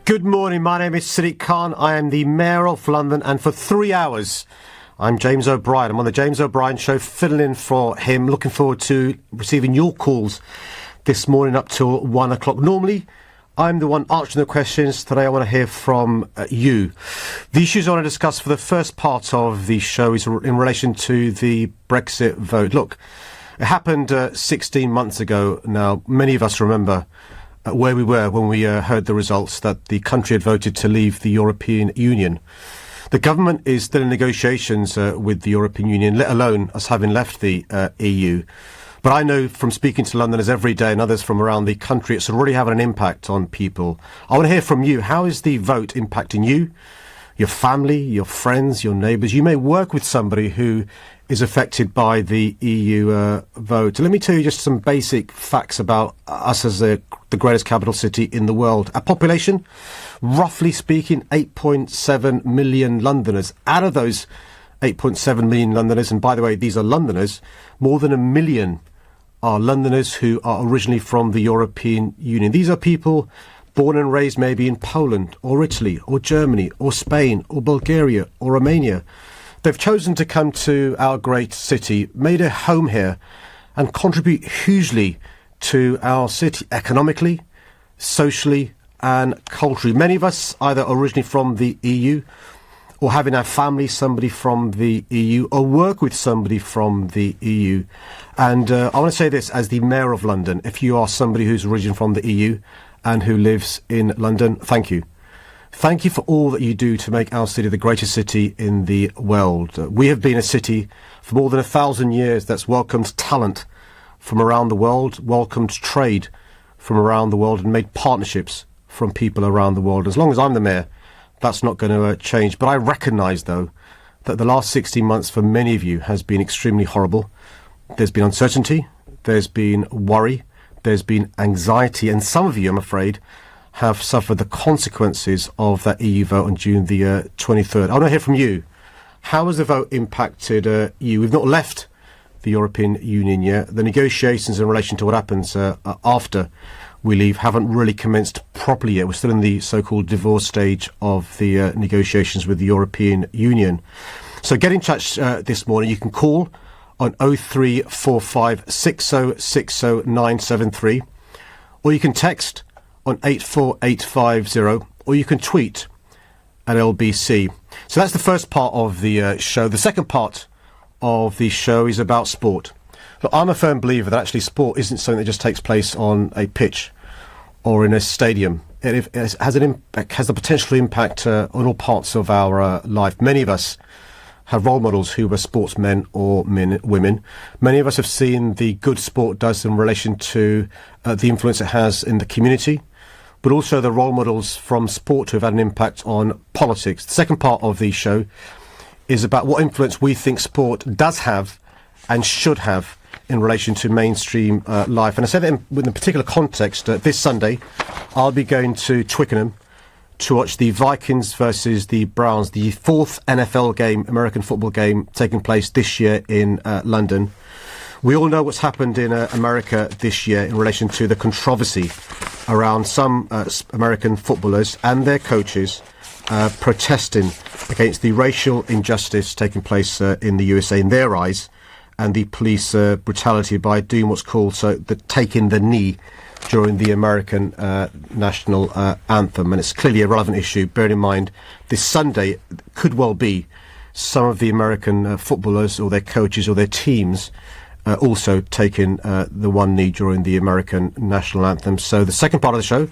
Good morning, my name is Sadiq Khan. I am the Mayor of London, and for 3 hours, I'm James O'Brien. I'm on the James O'Brien Show, filling in for him. Looking forward to receiving your calls this morning up till 1 o'clock. Normally, I'm the one answering the questions. Today, I want to hear from you. The issues I want to discuss for the first part of the show is in relation to the Brexit vote. Look, it happened 16 months ago now. Many of us remember where we were when we heard the results that the country had voted to leave the European Union. The government is still in negotiations with the European Union, let alone us having left the EU. But I know from speaking to Londoners every day and others from around the country, it's already having an impact on people. I want to hear from you. How is the vote impacting you, your family, your friends, your neighbours? You may work with somebody who is affected by the EU vote. Let me tell you just some basic facts about us as the greatest capital city in the world. Our population, roughly speaking, 8.7 million Londoners. Out of those 8.7 million Londoners, and by the way, these are Londoners, more than 1 million are Londoners who are originally from the European Union. These are people born and raised maybe in Poland or Italy or Germany or Spain or Bulgaria or Romania. They've chosen to come to our great city, made a home here, and contribute hugely to our city economically, socially, and culturally. Many of us either originally from the EU, or have in our family somebody from the EU, or work with somebody from the EU. And I want to say this as the Mayor of London. If you are somebody who's originally from the EU and who lives in London, thank you. Thank you for all that you do to make our city the greatest city in the world. We have been a city for more than 1,000 years that's welcomed talent from around the world, welcomed trade from around the world, and made partnerships from people around the world. As long as I'm the mayor, that's not going to change. But I recognise, though, that the last 16 months for many of you has been extremely horrible. There's been uncertainty, there's been worry, there's been anxiety, and some of you, I'm afraid, have suffered the consequences of that EU vote on June the 23rd. I want to hear from you. How has the vote impacted you? We've not left the European Union yet. The negotiations in relation to what happens after we leave haven't really commenced properly yet. We're still in the so-called divorce stage of the negotiations with the European Union. So get in touch this morning. You can call on 0345 6060 973, or you can text on 84850, or you can tweet at LBC. So that's the first part of the show. The second part of the show is about sport. Look, I'm a firm believer that actually sport isn't something that just takes place on a pitch or in a stadium. It has the potential to impact on all parts of our life. Many of us have role models who were sportsmen or women. Many of us have seen the good sport does in relation to the influence it has in the community, but also the role models from sport who have had an impact on politics. The second part of the show is about what influence we think sport does have and should have in relation to mainstream life. And I say that in a particular context. This Sunday, I'll be going to Twickenham to watch the Vikings versus the Browns, the fourth NFL game, American football game, taking place this year in London. We all know what's happened in America this year in relation to the controversy around some American footballers and their coaches protesting against the racial injustice taking place in the USA in their eyes, and the police brutality by doing what's called taking the knee during the American national anthem. And it's clearly a relevant issue. Bear in mind, this Sunday could well be some of the American footballers or their coaches or their teams also taking the one knee during the American national anthem. So the second part of the show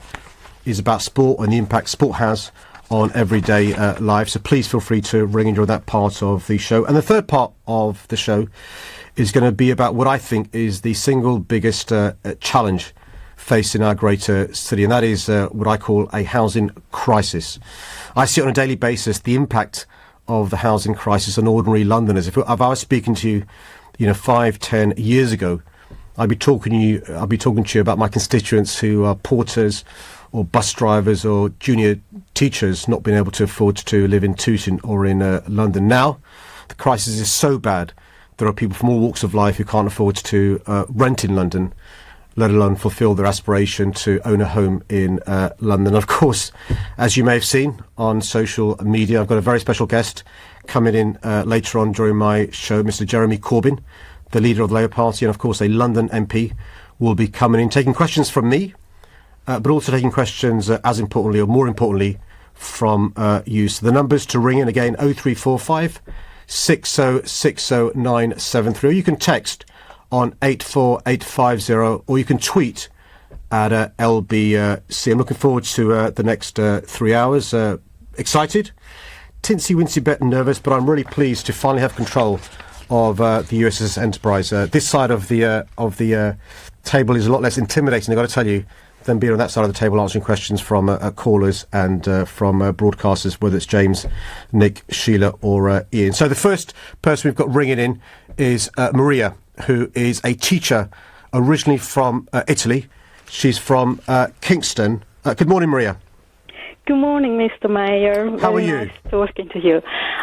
is about sport and the impact sport has on everyday life. So please feel free to ring and join that part of the show. And the third part of the show is going to be about what I think is the single biggest challenge facing our greater city, and that is what I call a housing crisis. I see it on a daily basis, the impact of the housing crisis on ordinary Londoners. If I was speaking to you, 5-10 years ago, I'd be talking to you about my constituents who are porters or bus drivers or junior teachers not being able to afford to live in Tooting or in London. Now, the crisis is so bad, there are people from all walks of life who can't afford to rent in London, let alone fulfil their aspiration to own a home in London. Of course, as you may have seen on social media, I've got a very special guest coming in later on during my show, Mr. Jeremy Corbyn, the leader of the Labour Party, and of course a London MP, will be coming in, taking questions from me, but also taking questions as importantly, or more importantly, from you. So the numbers to ring in again, 0345 6060973. You can text on 84850, or you can tweet at LBC. I'm looking forward to the next 3 hours. Excited, tinsy-wincy bit nervous, but I'm really pleased to finally have control of the USS Enterprise. This side of the table is a lot less intimidating, I've got to tell you, than being on that side of the table answering questions from callers and from broadcasters, whether it's James, Nick, Sheila or Ian. So the first person we've got ringing in is Maria, who is a teacher originally from Italy. She's from Kingston. Good morning, Maria. Good morning, Mr. Mayor. How are you? Nice talking to you.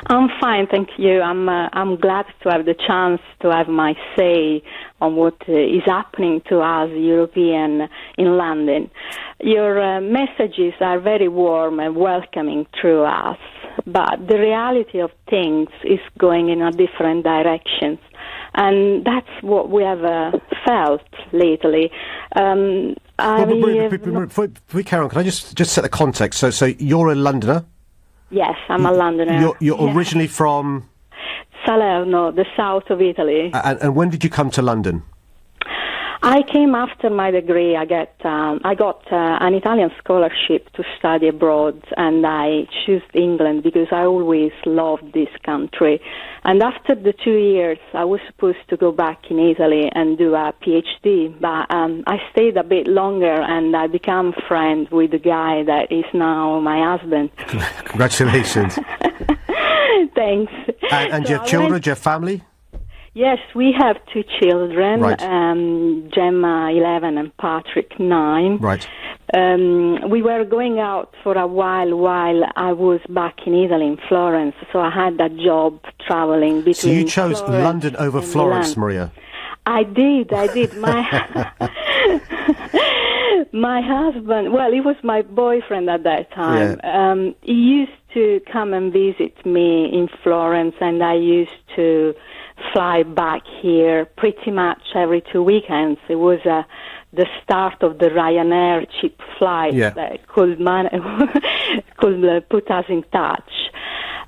I'm fine, thank you. I'm glad to have the chance to have my say on what is happening to us European in London. Your messages are very warm and welcoming through us, but the reality of things is going in a different direction. And that's what we have felt lately. Before we carry on, can I just set the context? So you're a Londoner? Yes, I'm a Londoner. You're originally from? Salerno, the south of Italy. And when did you come to London? I came after my degree. I got an Italian scholarship to study abroad, and I chose England because I always loved this country. And after the 2 years, I was supposed to go back in Italy and do a PhD, but I stayed a bit longer, and I became friends with the guy that is now my husband. Congratulations. Thanks. And do you have children? Do you have family? Yes, we have 2 children, right. Gemma 11 and Patrick 9. Right. We were going out for a while I was back in Italy, in Florence, so I had a job traveling between. So you chose Florence London over Florence, Milan. Maria? I did. My husband, well, he was my boyfriend at that time. Yeah. He used to come and visit me in Florence, and I used to fly back here pretty much every 2 weekends. It was the start of the Ryanair cheap flight that could put us in touch.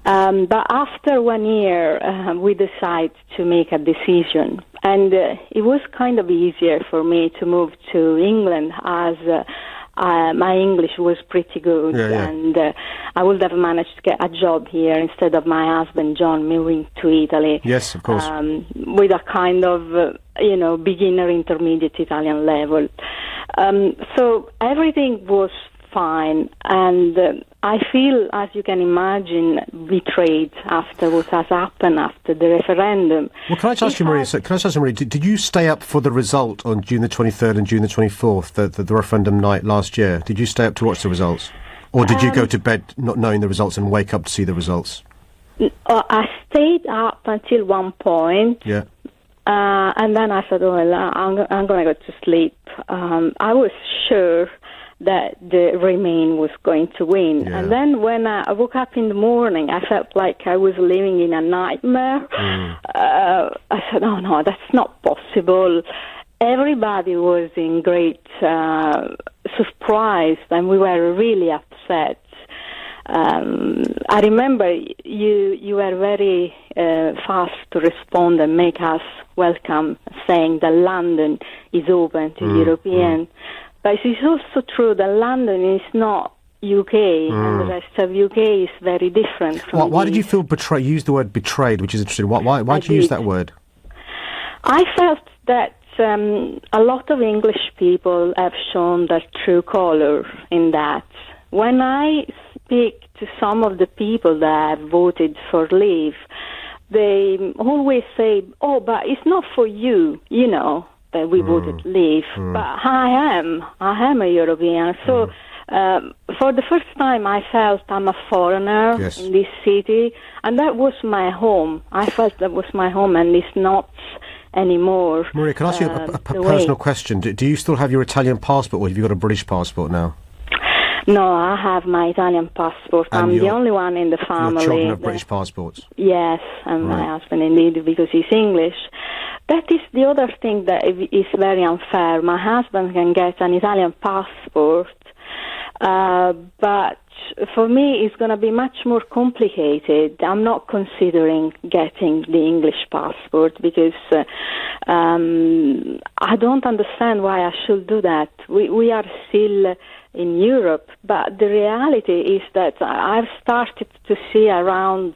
But after 1 year, we decided to make a decision. And it was kind of easier for me to move to England as my English was pretty good, and I would have managed to get a job here instead of my husband John moving to Italy. Yes, of course. With a kind of beginner intermediate Italian level. So everything was fine, and I feel, as you can imagine, betrayed after what has happened after the referendum. Well, can I just ask you, Maria? Did you stay up for the result on June the 23rd and June the 24th, the referendum night last year? Did you stay up to watch the results, or did you go to bed not knowing the results and wake up to see the results? I stayed up until one point. Yeah. And then I said, I'm going to go to sleep. I was sure that the Remain was going to win. Yeah. And then when I woke up in the morning, I felt like I was living in a nightmare. I said, oh, no, that's not possible. Everybody was in great surprise, and we were really upset. I remember you were very fast to respond and make us welcome, saying that London is open to European. But it's also true that London is not UK, and the rest of UK is very different from Why did you feel betrayed? You used the word betrayed, which is interesting. Why did you use that word? I felt that a lot of English people have shown their true colour in that. When I speak to some of the people that have voted for Leave, they always say, oh, but it's not for you, that we voted Leave. But I am a European. So for the first time I felt I'm a foreigner in this city, and that was my home. I felt that was my home, and it's not anymore. Maria, can I ask you a personal question? Do you still have your Italian passport, or have you got a British passport now? No, I have my Italian passport. I'm the only one in the family. Your children have British passports? Yes, and my husband indeed, because he's English. That is the other thing that is very unfair. My husband can get an Italian passport, but for me it's going to be much more complicated. I'm not considering getting the English passport because I don't understand why I should do that. We are still in Europe, but the reality is that I've started to see around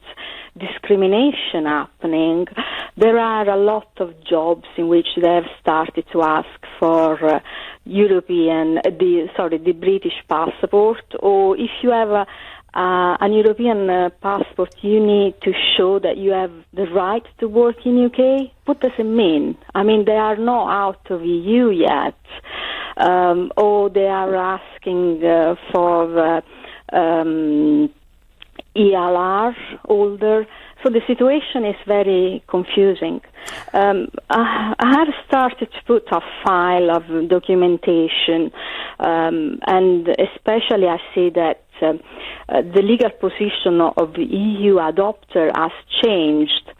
discrimination happening. There are a lot of jobs in which they have started to ask for the British passport, or if you have an European passport, you need to show that you have the right to work in UK. What does it mean? I mean, they are not out of EU yet, or they are asking for ELR holder. So the situation is very confusing. I have started to put a file of documentation, and especially I see that the legal position of the EU adopter has changed.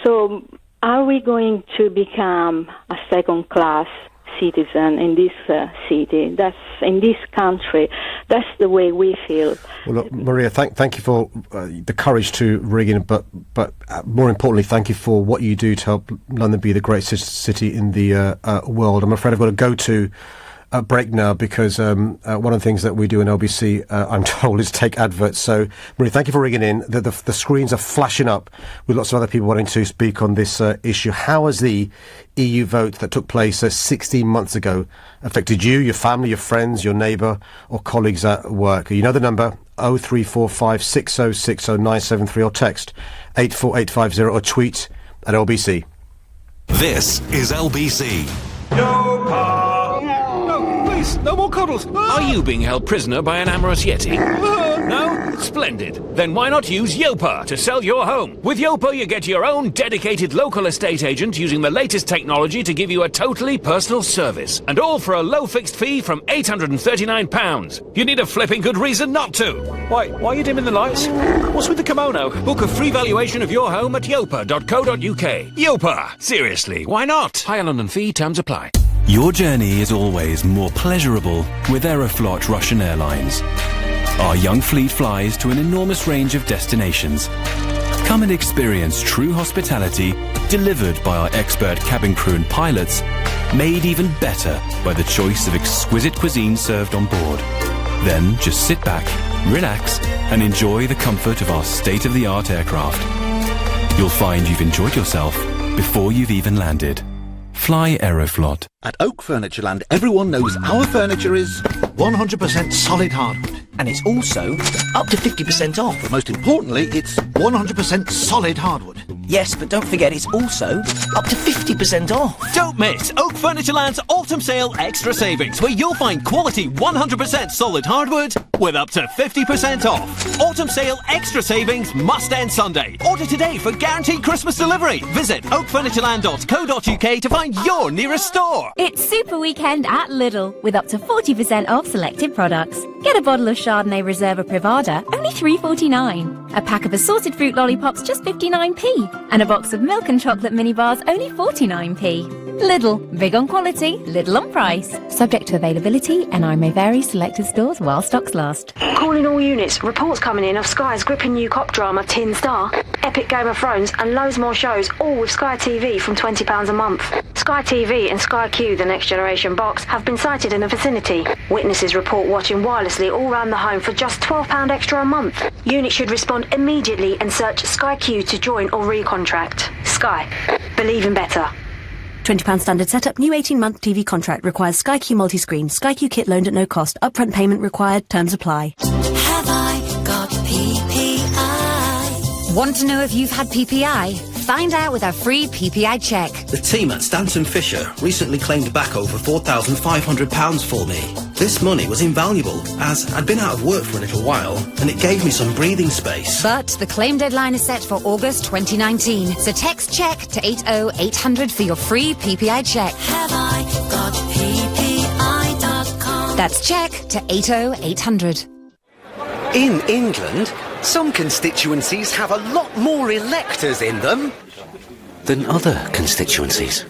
So are we going to become a second-class citizen in this city? That's in this country. That's the way we feel. Well, look, Maria, thank you for the courage to ring in, but more importantly, thank you for what you do to help London be the greatest city in the world. I'm afraid I've got to go to a break now because one of the things that we do in LBC, I'm told, is take adverts. So, Maria, thank you for ringing in. The screens are flashing up with lots of other people wanting to speak on this issue. How has the EU vote that took place 16 months ago affected you, your family, your friends, your neighbour or colleagues at work? You know the number, 0345 6060 973, or text 84850 or tweet at LBC. This is LBC. No, Pa! No, please, no more cuddles! Are you being held prisoner by an amorous Yeti? No? Splendid. Then why not use Yopa to sell your home? With Yopa, you get your own dedicated local estate agent using the latest technology to give you a totally personal service. And all for a low fixed fee from £839. You need a flipping good reason not to. Why are you dimming the lights? What's with the kimono? Book a free valuation of your home at yopa.co.uk. Yopa! Seriously, why not? Higher London fee, terms apply. Your journey is always more pleasurable with Aeroflot Russian Airlines. Our young fleet flies to an enormous range of destinations. Come and experience true hospitality delivered by our expert cabin crew and pilots, made even better by the choice of exquisite cuisine served on board. Then just sit back, relax, and enjoy the comfort of our state-of-the-art aircraft. You'll find you've enjoyed yourself before you've even landed. Fly Aeroflot. At Oak Furnitureland, everyone knows our furniture is 100% solid hardwood. And it's also up to 50% off. But most importantly, it's 100% solid hardwood. Yes, but don't forget it's also up to 50% off. Don't miss Oak Furnitureland's Autumn Sale Extra Savings, where you'll find quality 100% solid hardwood with up to 50% off. Autumn Sale Extra Savings must end Sunday. Order today for guaranteed Christmas delivery. Visit oakfurnitureland.co.uk to find your nearest store. It's Super Weekend at Lidl with up to 40% off selected products. Get a bottle of Chardonnay Reserva Privada, only $3.49. A pack of assorted fruit lollipops, just 59p. And a box of milk and chocolate mini bars, only 49p. Lidl, big on quality, little on price. Subject to availability, and I may vary selected stores while stocks last. Calling all units. Reports coming in of Sky's gripping new cop drama Tin Star, epic Game of Thrones, and loads more shows, all with Sky TV from £20 a month. Sky TV and Sky Q, the next generation box, have been sighted in the vicinity. Witnesses report watching wirelessly all round the home for just £12 extra a month. Units should respond immediately and search Sky Q to join or recontract. Sky. Believe in better. £20 standard setup, new 18-month TV contract, requires Sky Q multi-screen. Sky Q kit loaned at no cost. Upfront payment required. Terms apply. Have I got PPI? Want to know if you've had PPI? Find out with our free PPI check. The team at Stanton Fisher recently claimed back over £4,500 for me. This money was invaluable, as I'd been out of work for a little while, and it gave me some breathing space. But the claim deadline is set for August 2019, so text CHECK to 80800 for your free PPI check. Have I got PPI.com? That's CHECK to 80800. In England, some constituencies have a lot more electors in them than other constituencies.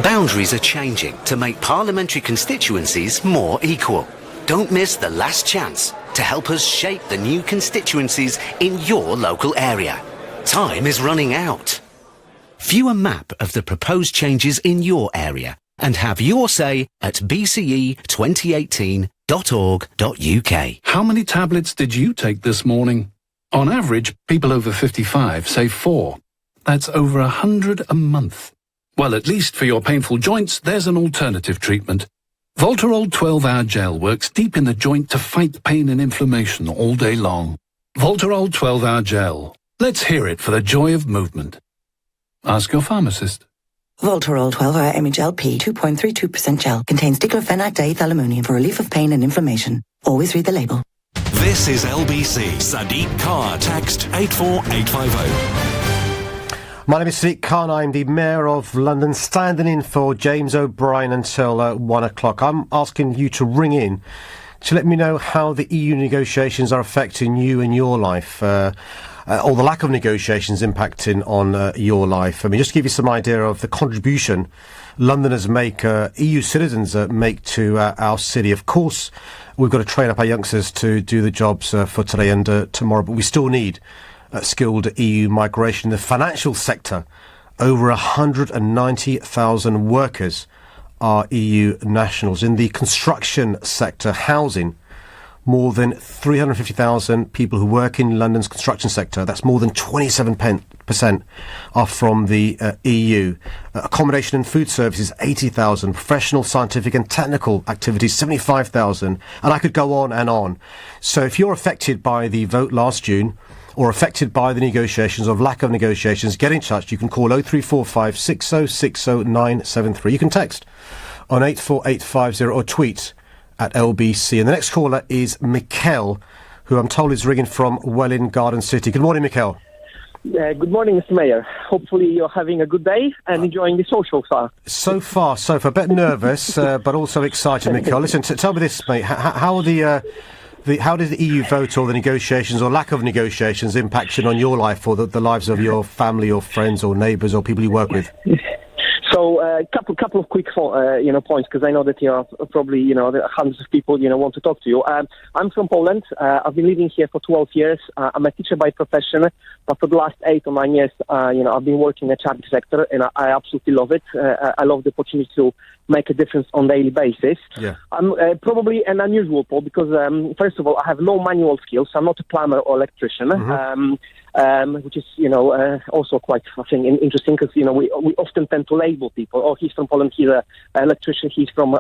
Boundaries are changing to make parliamentary constituencies more equal. Don't miss the last chance to help us shape the new constituencies in your local area. Time is running out. View a map of the proposed changes in your area and have your say at bce2018.org.uk. How many tablets did you take this morning? On average, people over 55 say 4. That's over 100 a month. Well, at least for your painful joints, there's an alternative treatment. Voltarol 12-hour gel works deep in the joint to fight pain and inflammation all day long. Voltarol 12-hour gel. Let's hear it for the joy of movement. Ask your pharmacist. Voltarol 12-hour Emigel P 2.32% gel contains diclofenac diethylammonium for relief of pain and inflammation. Always read the label. This is LBC. Sadiq Khan. Text 84850. My name is Sadiq Khan. I'm the Mayor of London, standing in for James O'Brien until 1 o'clock. I'm asking you to ring in to let me know how the EU negotiations are affecting you and your life, or the lack of negotiations impacting on your life. I mean, just to give you some idea of the contribution Londoners make, EU citizens make to our city. Of course, we've got to train up our youngsters to do the jobs for today and tomorrow, but we still need skilled EU migration. The financial sector, over 190,000 workers are EU nationals. In the construction sector, housing, more than 350,000 people who work in London's construction sector. That's more than 27% are from the EU. Accommodation and food services, 80,000. Professional, scientific and technical activities, 75,000. And I could go on and on. So if you're affected by the vote last June, or affected by the negotiations or lack of negotiations, get in touch. You can call 0345 6060 973. You can text on 84850 or tweet at LBC. And the next caller is Mikkel, who I'm told is ringing from Welwyn Garden City. Good morning, Mikkel. Good morning, Mr. Mayor. Hopefully you're having a good day and enjoying the social far. So far. A bit nervous, but also excited, Mikkel. Listen, tell me this, mate. How are how does the EU vote or the negotiations or lack of negotiations impacting on your life or the lives of your family or friends or neighbours or people you work with? So a couple of quick points, because I know that probably there are hundreds of people want to talk to you. I'm from Poland. I've been living here for 12 years. I'm a teacher by profession, but for the last 8 or 9 years, I've been working in the charity sector, and I absolutely love it. I love the opportunity to make a difference on a daily basis. Yeah. I'm probably an unusual Paul, because first of all, I have no manual skills. I'm not a plumber or electrician. Mm-hmm. Which is, also quite, I think, interesting, because, we often tend to label people. Oh, he's from Poland, he's an electrician, he's from,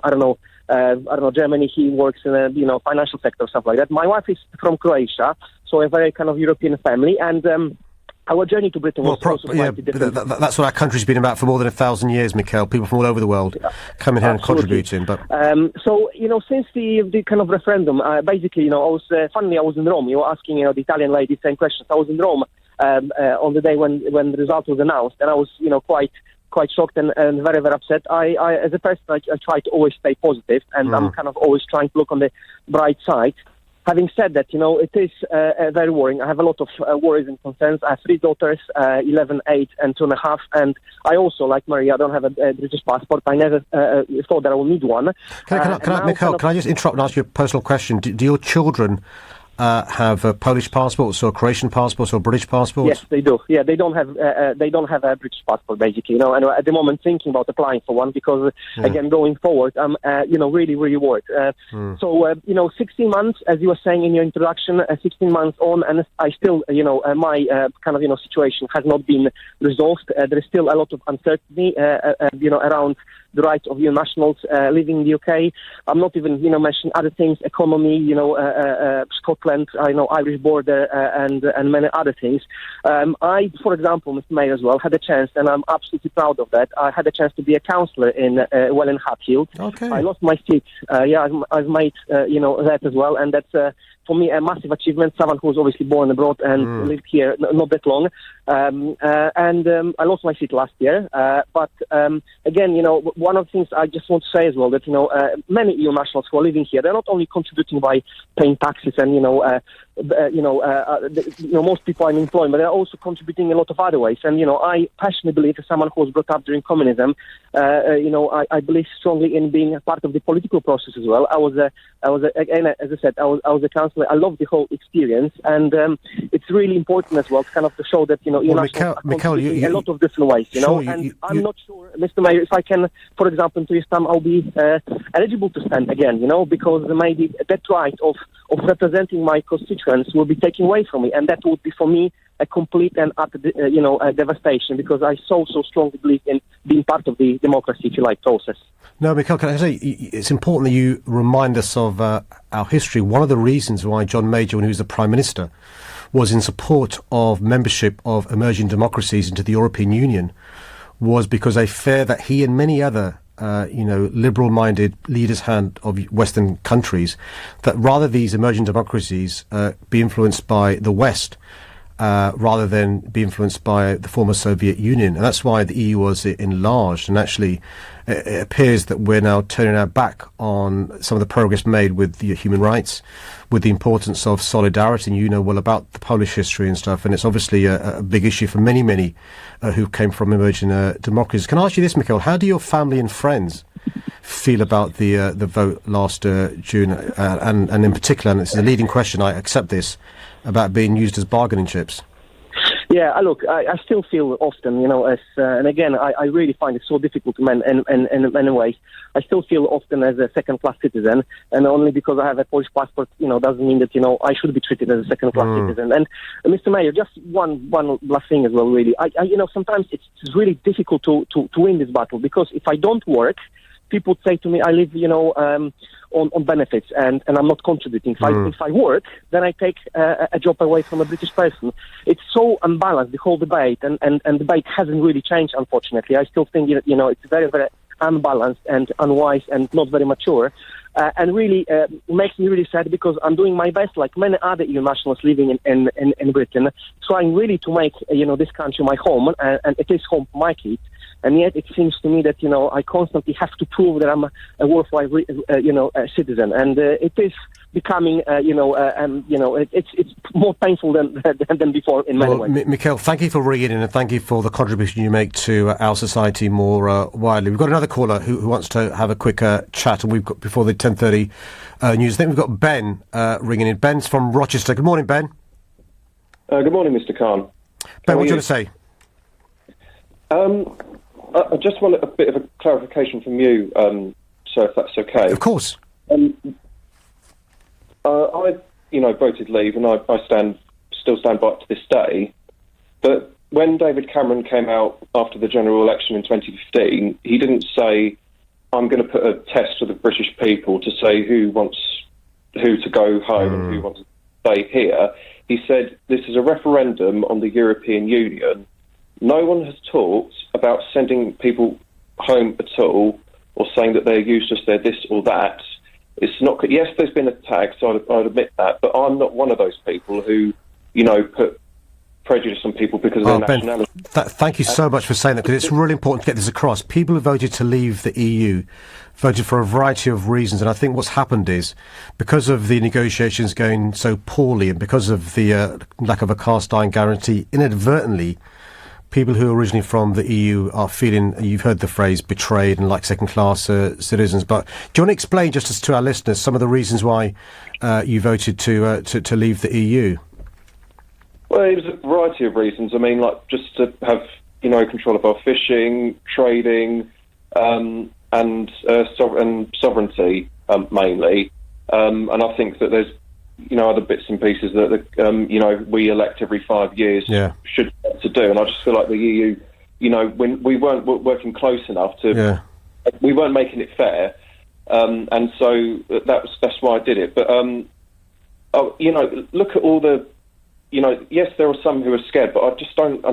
Germany, he works in a, financial sector, stuff like that. My wife is from Croatia, so a very kind of European family, and our journey to Britain was also quite different. That's what our country's been about for more than 1,000 years, Mikkel. People from all over the world coming here and contributing. But so, since the kind of referendum, basically, I was in Rome. You were asking, the Italian lady same questions. I was in Rome on the day when the result was announced, and I was, quite shocked and very, very upset. I as a person, I try to always stay positive, and I'm kind of always trying to look on the bright side. Having said that, it is very worrying. I have a lot of worries and concerns. I have 3 daughters, 11, 8, and 2.5. And I also, like Maria, I don't have a British passport. I never thought that I will need one. Mikkel, can I just interrupt and ask you a personal question? Do your children have Polish passports or Croatian passports or British passports? Yes, they do. Yeah, they don't have a British passport, basically. And at the moment thinking about applying for one, because again, going forward, I'm really, really worried. So 16 months, as you were saying in your introduction, 16 months on, and I still, my situation has not been resolved. There is still a lot of uncertainty, around the rights of EU nationals living in the UK. I'm not even, mentioning other things, economy, Scotland, Irish border, and many other things. I, for example, Mr. Mayor, as well, had a chance, and I'm absolutely proud of that. I had a chance to be a councillor in Welland Hatfield. Okay. I lost my seat. I've made, that as well, and that's for me a massive achievement. Someone who was obviously born abroad and lived here not that long. I lost my seat last year. But again, one of the things I just want to say as well, that, many EU nationals who are living here, they're not only contributing by paying taxes and, most people are in employment, but they're also contributing in a lot of other ways. And, I passionately believe, as someone who was brought up during communism, I believe strongly in being a part of the political process as well. I was again, as I said, I was a councillor. I love the whole experience, and it's really important as well to kind of to show that, Mikhail, a lot of different ways, I'm not sure, Mr. Mayor, if I can, for example, in 2 years' time, I'll be eligible to stand again, because maybe that right of representing my constituents will be taken away from me, and that would be for me a complete and utter, devastation, because I so strongly believe in being part of the democracy, if you like, process. No, Mikhail, can I say, it's important that you remind us of our history. One of the reasons why John Major, when he was the Prime Minister, was in support of membership of emerging democracies into the European Union was because they fear that he and many other liberal-minded leaders of Western countries, that rather these emerging democracies be influenced by the West rather than be influenced by the former Soviet Union. And that's why the EU was enlarged. And actually, it appears that we're now turning our back on some of the progress made with the human rights, with the importance of solidarity. And you know well about the Polish history and stuff. And it's obviously a big issue for many who came from emerging democracies. Can I ask you this, Mikhail? How do your family and friends feel about the vote last June? And in particular, and this is a leading question, I accept this, about being used as bargaining chips? Yeah, look, I still feel often, and again, I really find it so difficult in many ways. I still feel often as a second-class citizen, and only because I have a Polish passport, doesn't mean that, I should be treated as a second-class citizen. And Mr. Mayor, just one last thing as well, really. I sometimes it's really difficult to win this battle, because if I don't work, people say to me, I live, on benefits and I'm not contributing. If I work, then I take a job away from a British person. It's so unbalanced, the whole debate, and debate hasn't really changed, unfortunately. I still think, it's very, very unbalanced and unwise and not very mature. And really makes me really sad, because I'm doing my best, like many other EU nationals living in Britain, trying really to make, this country my home, and it is home for my kids. And yet it seems to me that, I constantly have to prove that I'm a worthwhile, citizen. And it is becoming, it's more painful than before in many ways. Mikhail, thank you for ringing in, and thank you for the contribution you make to our society more widely. We've got another caller who wants to have a quick chat, and we've got before the 10:30 news. I think we've got Ben ringing in. Ben's from Rochester. Good morning, Ben. Good morning, Mr. Khan. Ben, what do you want to say? I just want a bit of a clarification from you, so if that's okay. Of course. I, voted Leave, and I still stand by it to this day. But when David Cameron came out after the general election in 2015, he didn't say, I'm going to put a test to the British people to say who to go home and who wants to stay here. He said, this is a referendum on the European Union. No one has talked about sending people home at all, or saying that they're useless, they're this or that. It's not. Yes, there's been attacks, I'd admit that, but I'm not one of those people who, put prejudice on people because of their nationality. Ben, thank you so much for saying that, because it's really important to get this across. People who voted to leave the EU voted for a variety of reasons, and I think what's happened is, because of the negotiations going so poorly, and because of the lack of a cast-iron guarantee, inadvertently, people who are originally from the EU are feeling, you've heard the phrase, betrayed and like second-class citizens. But do you want to explain, just as to our listeners, some of the reasons why you voted to leave the EU? Well, it was a variety of reasons. I mean, like just to have, control of our fishing, trading, and sovereignty, mainly. And I think that there's, other bits and pieces that, we elect every 5 years should have to do. And I just feel like the EU, when we weren't working close enough to we weren't making it fair, and so that's why I did it. But look at all the, yes, there are some who are scared, but I just don't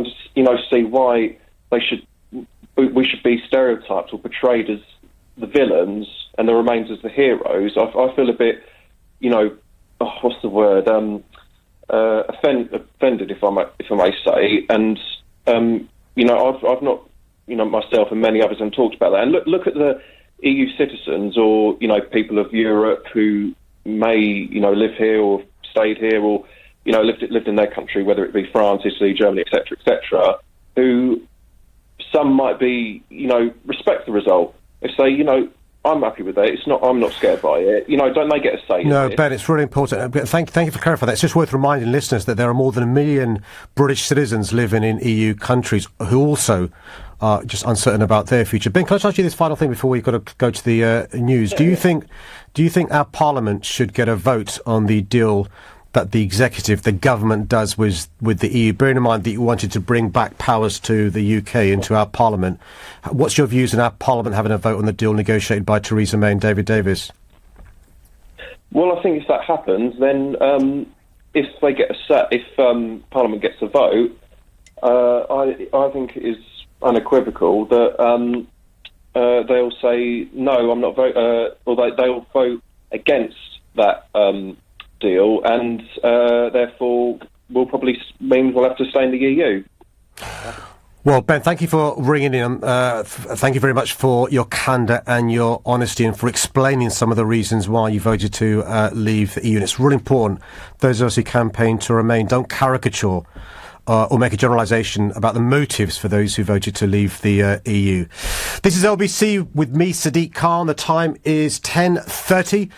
see why we should be stereotyped or portrayed as the villains and the Remains as the heroes. I feel a bit, what's the word? Offended, if I may say, and I've not, myself and many others have talked about that. And look at the EU citizens or people of Europe who may live here or stayed here or lived in their country, whether it be France, Italy, Germany, etc., who some might be respect the result. If say I'm happy with it. I'm not scared by it. Don't they get a say? No, Ben, it's really important. Thank you for clarifying that. It's just worth reminding listeners that there are more than 1 million British citizens living in EU countries who also are just uncertain about their future. Ben, can I ask you this final thing before we've got to go to the news? Do you think our Parliament should get a vote on the deal that the executive, the government, does with the EU, bearing in mind that you wanted to bring back powers to the UK into our Parliament? What's your views on our Parliament having a vote on the deal negotiated by Theresa May and David Davis? Well, I think if that happens, then if they get if Parliament gets a vote, I think it is unequivocal that they'll say no, I'm not vote, or they'll vote against that deal, and therefore will probably mean we'll have to stay in the EU. Well, Ben, thank you for ringing in. Thank you very much for your candour and your honesty and for explaining some of the reasons why you voted to leave the EU. And it's really important, those of us who campaign to remain, don't caricature or make a generalisation about the motives for those who voted to leave the EU. This is LBC with me, Sadiq Khan. The time is 10:30.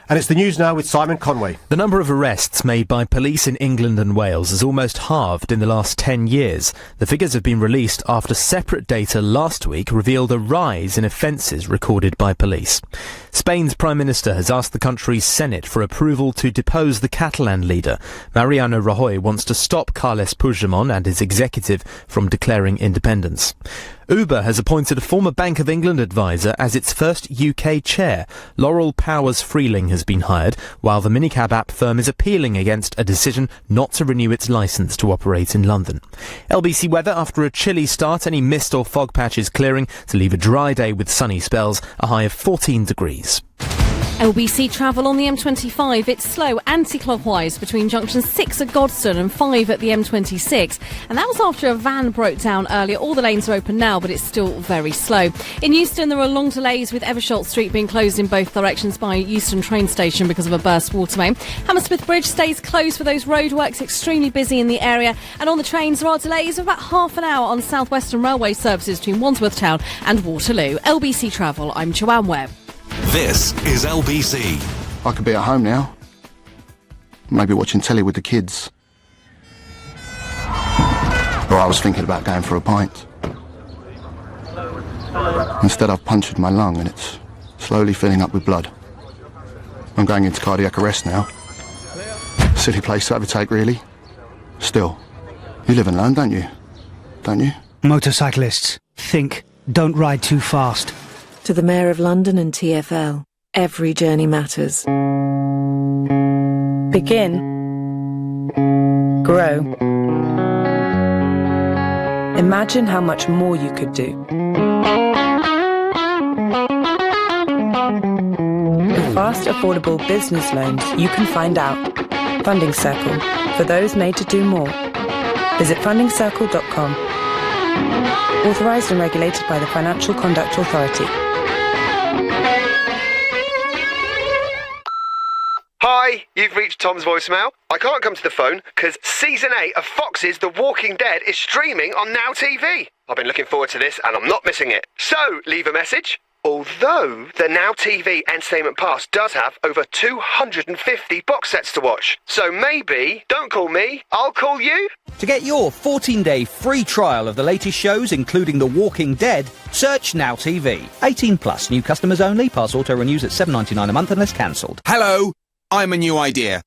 And it's the news now with Simon Conway. The number of arrests made by police in England and Wales has almost halved in the last 10 years. The figures have been released after separate data last week revealed a rise in offences recorded by police. Spain's Prime Minister has asked the country's Senate for approval to depose the Catalan leader. Mariano Rajoy wants to stop Carles Puigdemont and his executive from declaring independence. Uber has appointed a former Bank of England advisor as its first UK chair. Laurel Powers-Freeling has been hired, while the minicab app firm is appealing against a decision not to renew its licence to operate in London. LBC weather after a chilly start, any mist or fog patches clearing to leave a dry day with sunny spells, a high of 14 degrees. LBC travel on the M25. It's slow anti-clockwise between junction 6 at Godstone and 5 at the M26. And that was after a van broke down earlier. All the lanes are open now, but it's still very slow. In Euston, there are long delays with Eversholt Street being closed in both directions by Euston train station because of a burst water main. Hammersmith Bridge stays closed for those roadworks, extremely busy in the area. And on the trains, there are delays of about half an hour on South Western Railway services between Wandsworth Town and Waterloo. LBC Travel, I'm Joanne Webb. This is LBC. I could be at home now. Maybe watching telly with the kids. Or I was thinking about going for a pint. Instead, I've punctured my lung and it's slowly filling up with blood. I'm going into cardiac arrest now. Silly place to overtake, really. Still, you live and learn, don't you? Don't you? Motorcyclists, think. Don't ride too fast. To the Mayor of London and TfL, every journey matters. Begin. Grow. Imagine how much more you could do. With fast, affordable business loans, you can find out. Funding Circle, for those made to do more. Visit fundingcircle.com. Authorised and regulated by the Financial Conduct Authority. Hi, you've reached Tom's voicemail. I can't come to the phone because Season 8 of Fox's The Walking Dead is streaming on Now TV. I've been looking forward to this and I'm not missing it. So, leave a message. Although the Now TV Entertainment Pass does have over 250 box sets to watch. So maybe, don't call me, I'll call you. To get your 14-day free trial of the latest shows, including The Walking Dead, search Now TV. 18 plus, new customers only. Pass auto renews at $7.99 a month unless cancelled. Hello, I'm a new idea.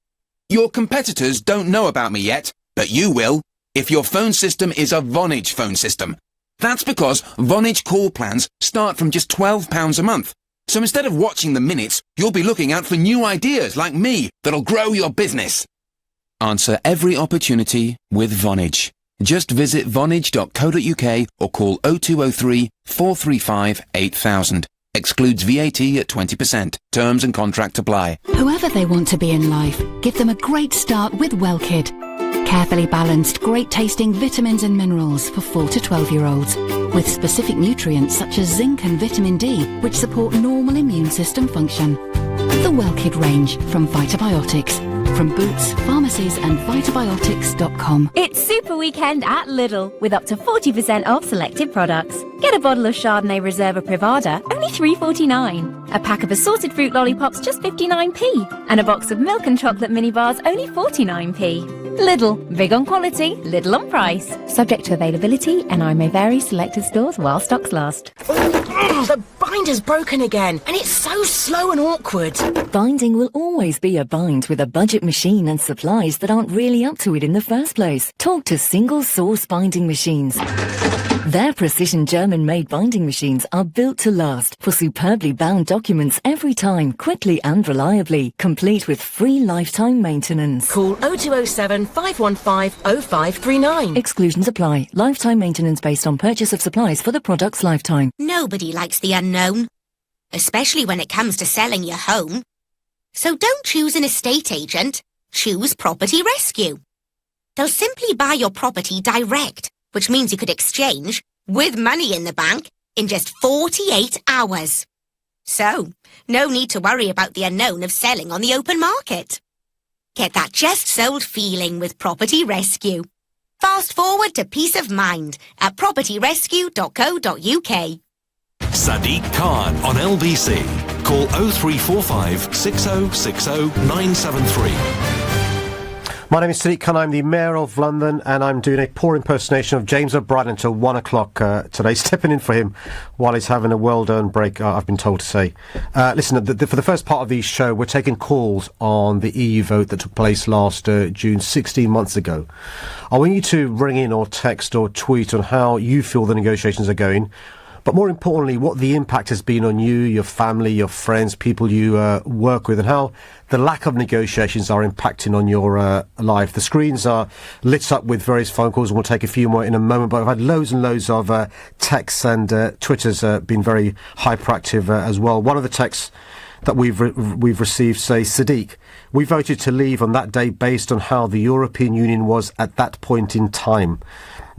Your competitors don't know about me yet, but you will if your phone system is a Vonage phone system. That's because Vonage call plans start from just £12 a month. So instead of watching the minutes, you'll be looking out for new ideas like me that'll grow your business. Answer every opportunity with Vonage. Just visit vonage.co.uk or call 0203 435 8000. Excludes VAT at 20%. Terms and contract apply. Whoever they want to be in life, give them a great start with WellKid. Carefully balanced, great-tasting vitamins and minerals for 4 to 12-year-olds, with specific nutrients such as zinc and vitamin D, which support normal immune system function. The WellKid range from Vitabiotics, from Boots, pharmacies and Vitabiotics.com. It's Super Weekend at Lidl, with up to 40% off selected products. Get a bottle of Chardonnay Reserva Privada, only $3.49. A pack of assorted fruit lollipops, just 59p. And a box of milk and chocolate mini bars, only 49p. Lidl, big on quality, little on price. Subject to availability, and I may vary selected stores while stocks last. The binder's broken again, and it's so slow and awkward. Binding will always be a bind with a budget machine and supplies that aren't really up to it in the first place. Talk to Single Source Binding Machines. Their precision German-made binding machines are built to last for superbly bound documents every time, quickly and reliably, complete with free lifetime maintenance. Call 0207 515 0539. Exclusions apply. Lifetime maintenance based on purchase of supplies for the product's lifetime. Nobody likes the unknown, especially when it comes to selling your home. So don't choose an estate agent, choose Property Rescue. They'll simply buy your property direct, which means you could exchange, with money in the bank, in just 48 hours. So, no need to worry about the unknown of selling on the open market. Get that just sold feeling with Property Rescue. Fast forward to peace of mind at propertyrescue.co.uk. Sadiq Khan on LBC. Call 0345 6060 973. My name is Sadiq Khan, I'm the Mayor of London, and I'm doing a poor impersonation of James O'Brien until 1 o'clock today, stepping in for him while he's having a well-earned break, I've been told to say. Listen, for the first part of the show, we're taking calls on the EU vote that took place last June, 16 months ago. I want you to ring in or text or tweet on how you feel the negotiations are going, but more importantly, what the impact has been on you, your family, your friends, people you work with, and how the lack of negotiations are impacting on your life. The screens are lit up with various phone calls, and we'll take a few more in a moment, but I've had loads and loads of texts, and Twitter's been very hyperactive as well. One of the texts that we've received says, Sadiq, we voted to leave on that day based on how the European Union was at that point in time.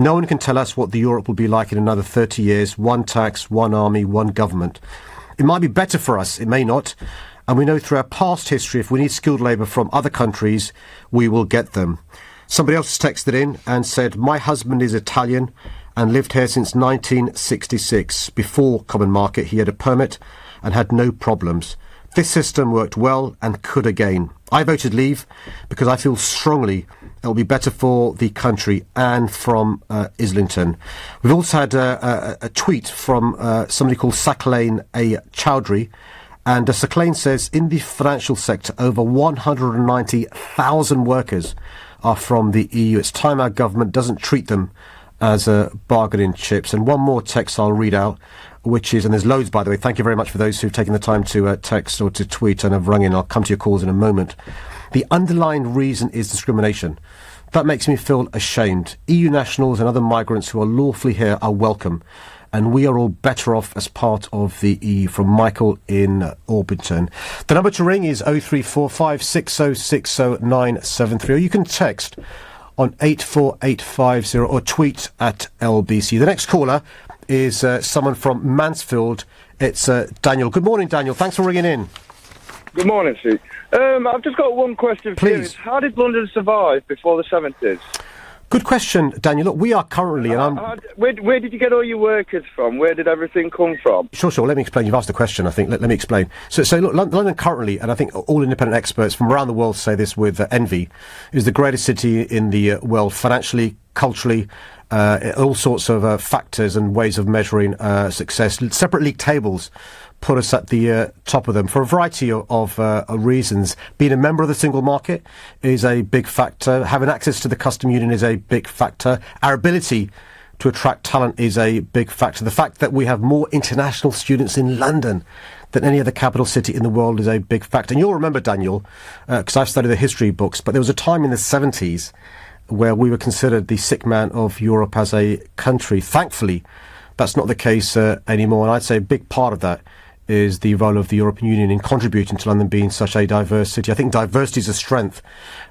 No one can tell us what the Europe will be like in another 30 years. One tax, one army, one government. It might be better for us, it may not. And we know through our past history, if we need skilled labour from other countries, we will get them. Somebody else texted in and said, my husband is Italian and lived here since 1966. Before Common Market, he had a permit and had no problems. This system worked well and could again. I voted leave because I feel strongly it will be better for the country, and from Islington. We've also had a tweet from somebody called Sakalain A. Chowdhury, and Sakalain says, in the financial sector, over 190,000 workers are from the EU. It's time our government doesn't treat them as bargaining chips. And one more text I'll read out, which is, and there's loads, by the way, thank you very much for those who've taken the time to text or to tweet and have rung in. I'll come to your calls in a moment. The underlying reason is discrimination. That makes me feel ashamed. EU nationals and other migrants who are lawfully here are welcome, and we are all better off as part of the EU. From Michael in Orpington. The number to ring is 0345 6060 973, or you can text on 84850 or tweet at LBC. The next caller is someone from Mansfield. It's Daniel. Good morning, Daniel. Thanks for ringing in. Good morning, Steve. I've just got one question for you. How did London survive before the 70s? Good question, Daniel. Look, we are currently... Where did you get all your workers from? Where did everything come from? Sure. Let me explain. You've asked a question, I think. Let me explain. So look, London currently, and I think all independent experts from around the world say this with envy, is the greatest city in the world, financially, culturally, all sorts of factors and ways of measuring success. Separate league tables put us at the top of them for a variety of reasons. Being a member of the single market is a big factor. Having access to the custom union is a big factor. Our ability to attract talent is a big factor. The fact that we have more international students in London than any other capital city in the world is a big factor. And you'll remember, Daniel, because I've studied the history books, but there was a time in the 70s where we were considered the sick man of Europe as a country. Thankfully, that's not the case anymore, and I'd say a big part of that is the role of the European Union in contributing to London being such a diverse city. I think diversity is a strength,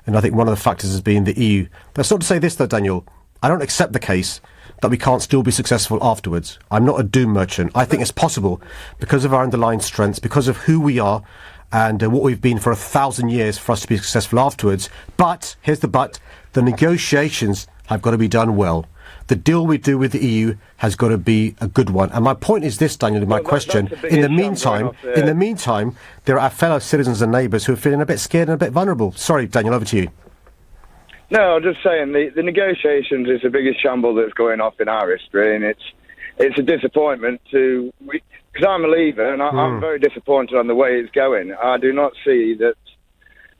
and I think one of the factors has been the EU. That's not to say this, though, Daniel. I don't accept the case that we can't still be successful afterwards. I'm not a doom merchant. I think it's possible because of our underlying strengths, because of who we are, and what we've been for 1,000 years for us to be successful afterwards. But, here's the but, the negotiations have got to be done well. The deal we do with the EU has got to be a good one. And my point is this, Daniel, in my question. In the meantime, there are our fellow citizens and neighbours who are feeling a bit scared and a bit vulnerable. Sorry, Daniel, over to you. No, I'm just saying the negotiations is the biggest shamble that's going off in our history, and it's a disappointment to... Because I'm a Leaver, and I'm very disappointed on the way it's going. I do not see that...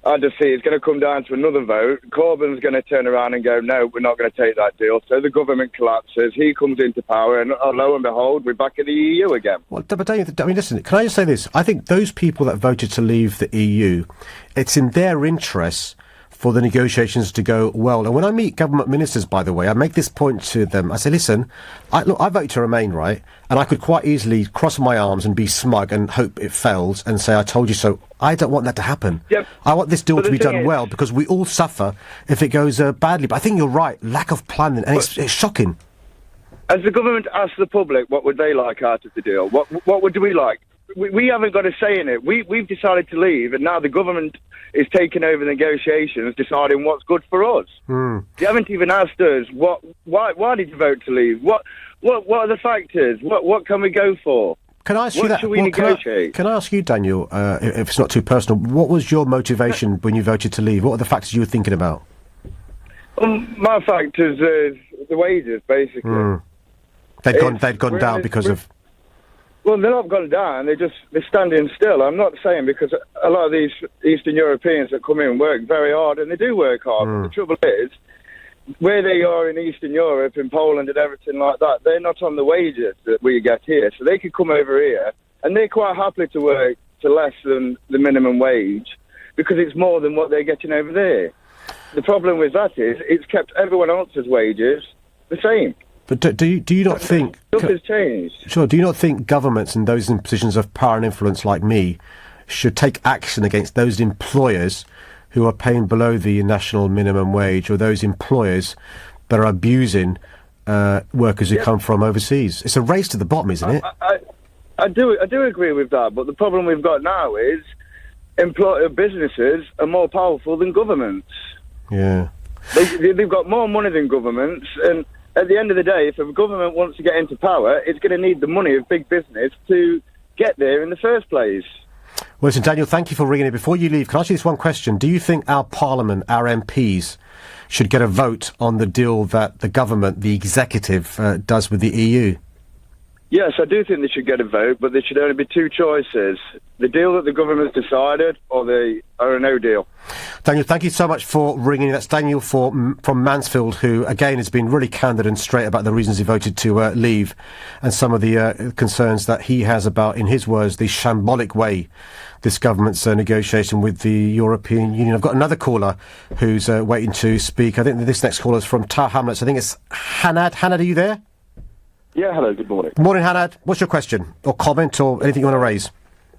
I just see it's going to come down to another vote. Corbyn's going to turn around and go, no, we're not going to take that deal. So the government collapses, he comes into power, and lo and behold, we're back in the EU again. Well, but I mean, listen, can I just say this? I think those people that voted to leave the EU, it's in their interests for the negotiations to go well. And when I meet government ministers, by the way, I make this point to them. I say, listen, I voted to remain, right? And I could quite easily cross my arms and be smug and hope it fails and say, I told you so. I don't want that to happen. Yep. I want this deal to be done well, because we all suffer if it goes badly. But I think you're right, lack of planning, and it's shocking. As the government asks the public, what would they like out of the deal? What would we like? We haven't got a say in it. We've decided to leave, and now the government is taking over the negotiations, deciding what's good for us. They haven't even asked us why did you vote to leave? What are the factors? What can we go for? Can I ask you that? What should we negotiate? Can I ask you, Daniel, if it's not too personal, what was your motivation when you voted to leave? What are the factors you were thinking about? My factors is the wages, basically. They'd gone down because of... Well, they're not gone down. They're standing still. I'm not saying, because a lot of these Eastern Europeans that come in work very hard, and they do work hard. But the trouble is, where they are in Eastern Europe, in Poland and everything like that, they're not on the wages that we get here. So they could come over here, and they're quite happy to work to less than the minimum wage, because it's more than what they're getting over there. The problem with that is it's kept everyone else's wages the same. But do you not think... Nothing's changed. Sure, do you not think governments and those in positions of power and influence like me should take action against those employers who are paying below the national minimum wage, or those employers that are abusing workers who come from overseas? It's a race to the bottom, isn't it? I do agree with that, but the problem we've got now is businesses are more powerful than governments. Yeah. They've got more money than governments, and at the end of the day, if a government wants to get into power, it's going to need the money of big business to get there in the first place. Well, listen, Daniel, thank you for ringing in. Before you leave, can I ask you this one question? Do you think our Parliament, our MPs, should get a vote on the deal that the government, the executive, does with the EU? Yes, I do think they should get a vote, but there should only be two choices. The deal that the government's decided, or a no deal. Daniel, thank you so much for ringing. That's Daniel from Mansfield, who, again, has been really candid and straight about the reasons he voted to leave, and some of the concerns that he has about, in his words, the shambolic way this government's negotiation with the European Union. I've got another caller who's waiting to speak. I think this next caller is from Tower Hamlets. I think it's Hanad. Hanad, are you there? Yeah, hello, good morning. Morning, Hanad. What's your question, or comment, or anything you want to raise?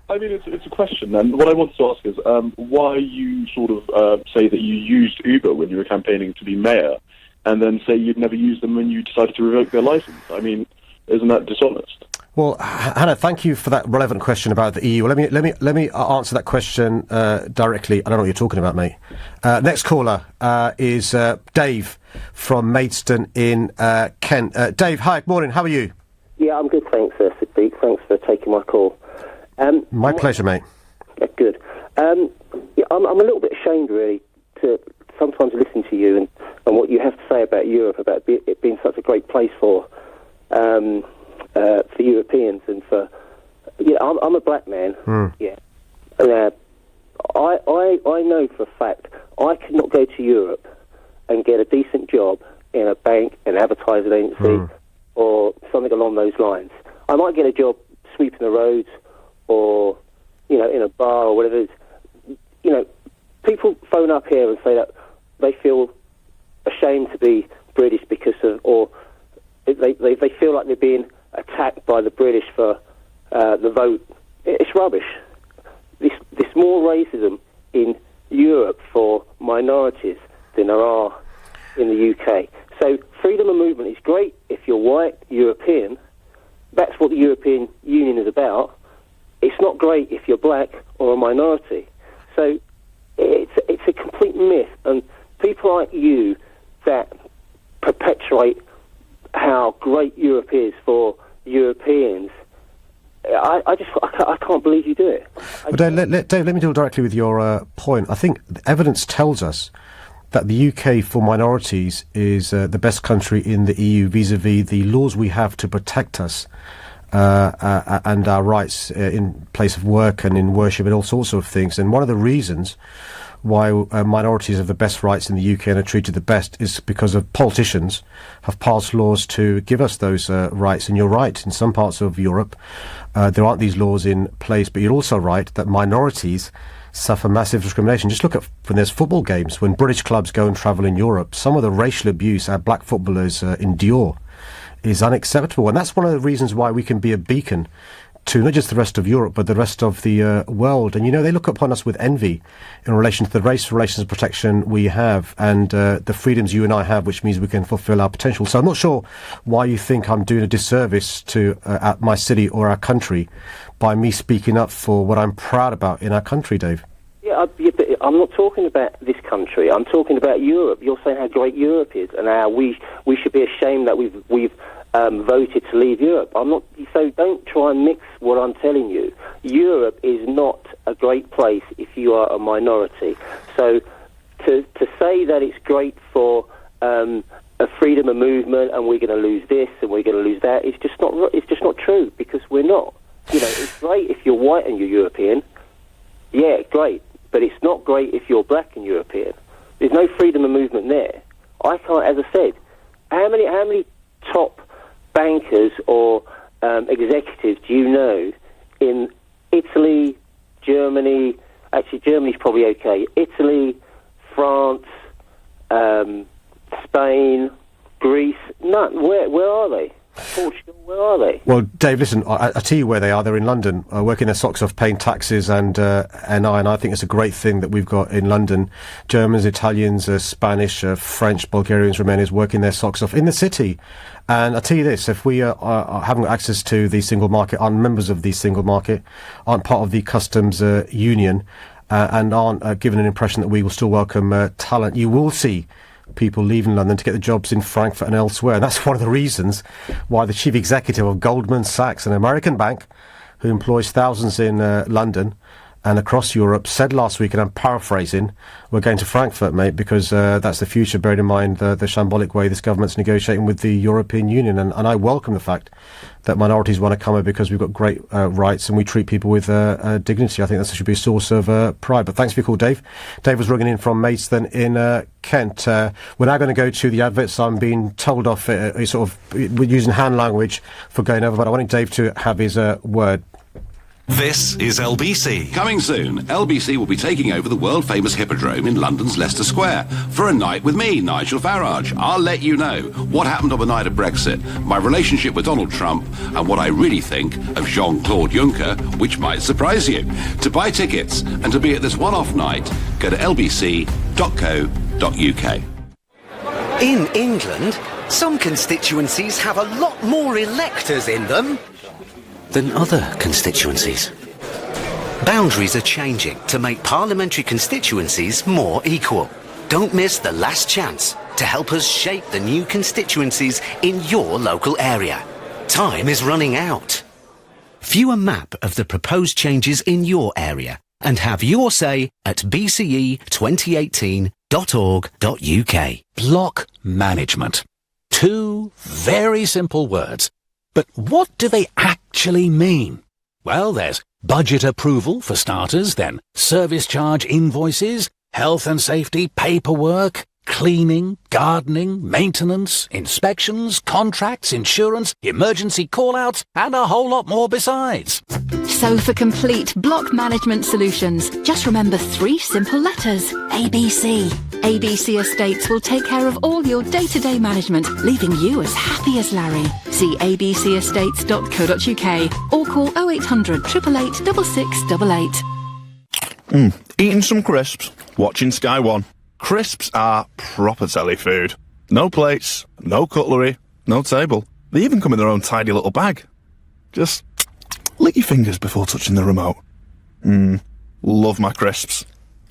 I mean, it's a question, and what I wanted to ask is why you sort of say that you used Uber when you were campaigning to be mayor, and then say you'd never use them when you decided to revoke their licence. I mean, isn't that dishonest? Well, Hannah, thank you for that relevant question about the EU. Let me answer that question directly. I don't know what you're talking about, mate. Next caller is Dave from Maidstone in Kent. Dave, hi, morning. How are you? Yeah, I'm good, thanks, Sadiq. Thanks for taking my call. My pleasure, mate. Good. I'm a little bit ashamed, really, to sometimes listen to you and what you have to say about Europe, about it being such a great place for Europeans and for... Yeah, I'm a black man. Yeah. I know for a fact I could not go to Europe and get a decent job in a bank, an advertising agency, or something along those lines. I might get a job sweeping the roads or, in a bar or whatever it is. People phone up here and say that they feel ashamed to be British because of, or they feel like they're being attacked by the British for the vote. It's rubbish. There's more racism in Europe for minorities than there are in the UK. So freedom of movement is great if you're white, European. That's what the European Union is about. It's not great if you're black or a minority. So it's a complete myth, and people like you that perpetuate how great Europe is for Europeans, I can't believe you do it. Well, Dave, let me deal directly with your point. I think the evidence tells us that the UK for minorities is the best country in the EU vis-à-vis the laws we have to protect us and our rights in place of work and in worship and all sorts of things. And one of the reasons why minorities have the best rights in the UK and are treated the best is because of politicians have passed laws to give us those rights. And you're right, in some parts of Europe there aren't these laws in place, but you're also right that minorities suffer massive discrimination. Just look at when there's football games, when British clubs go and travel in Europe, some of the racial abuse our black footballers endure is unacceptable. And that's one of the reasons why we can be a beacon to not just the rest of Europe, but the rest of the world. And, they look upon us with envy in relation to the race relations protection we have and the freedoms you and I have, which means we can fulfil our potential. So I'm not sure why you think I'm doing a disservice to my city or our country by me speaking up for what I'm proud about in our country, Dave. Yeah, but I'm not talking about this country. I'm talking about Europe. You're saying how great Europe is and how we should be ashamed that we've voted to leave Europe. I'm not. So don't try and mix what I'm telling you. Europe is not a great place if you are a minority. So to say that it's great for a freedom of movement and we're going to lose this and we're going to lose that, it's just not true, because we're not. It's great if you're white and you're European. Yeah, great. But it's not great if you're black and European. There's no freedom of movement there. I can't, as I said, how many top bankers or executives do you know in Italy, Germany? Actually, Germany's probably okay. Italy, France, Spain, Greece. None. Where are they? Portugal, where are they? Well, Dave, listen, I tell you where they are. They're in London, working their socks off, paying taxes and NI, and I think it's a great thing that we've got in London. Germans, Italians, Spanish, French, Bulgarians, Romanians working their socks off in the city. And I tell you this, if we haven't got access to the single market, aren't members of the single market, aren't part of the customs union, and aren't given an impression that we will still welcome talent, you will see people leaving London to get the jobs in Frankfurt and elsewhere. And that's one of the reasons why the chief executive of Goldman Sachs, an American bank who employs thousands in London and across Europe, said last week, and I'm paraphrasing, we're going to Frankfurt, mate, because that's the future, bearing in mind the shambolic way this government's negotiating with the European Union. And I welcome the fact that minorities want to come here because we've got great rights and we treat people with dignity. I think that should be a source of pride. But thanks for your call, Dave. Dave was ringing in from Maidstone in Kent. We're now going to go to the adverts. I'm being told off sort of using hand language for going over, but I wanted Dave to have his word. This is LBC. Coming soon, LBC will be taking over the world-famous Hippodrome in London's Leicester Square for a night with me, Nigel Farage. I'll let you know what happened on the night of Brexit, my relationship with Donald Trump, and what I really think of Jean-Claude Juncker, which might surprise you. To buy tickets and to be at this one-off night, go to lbc.co.uk. In England, some constituencies have a lot more electors in them than other constituencies. Boundaries are changing to make parliamentary constituencies more equal. Don't miss the last chance to help us shape the new constituencies in your local area. Time is running out. View a map of the proposed changes in your area and have your say at bce2018.org.uk. Block management. Two very simple words. But what do they actually mean? Well, there's budget approval for starters, then service charge invoices, health and safety paperwork, cleaning, gardening, maintenance, inspections, contracts, insurance, emergency call-outs, and a whole lot more besides. So for complete block management solutions, just remember 3 simple letters: ABC. ABC Estates will take care of all your day-to-day management, leaving you as happy as Larry. See abcestates.co.uk or call 0800 888 6688. Eating some crisps, watching Sky One. Crisps are proper telly food. No plates, no cutlery, no table. They even come in their own tidy little bag. Just lick your fingers before touching the remote. Love my crisps.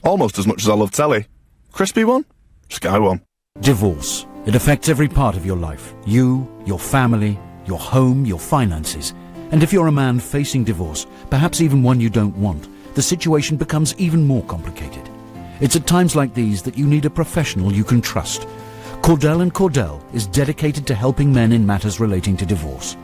Almost as much as I love telly. Crispy one, Sky One. Divorce. It affects every part of your life. You, your family, your home, your finances. And if you're a man facing divorce, perhaps even one you don't want, the situation becomes even more complicated. It's at times like these that you need a professional you can trust. Cordell & Cordell is dedicated to helping men in matters relating to divorce.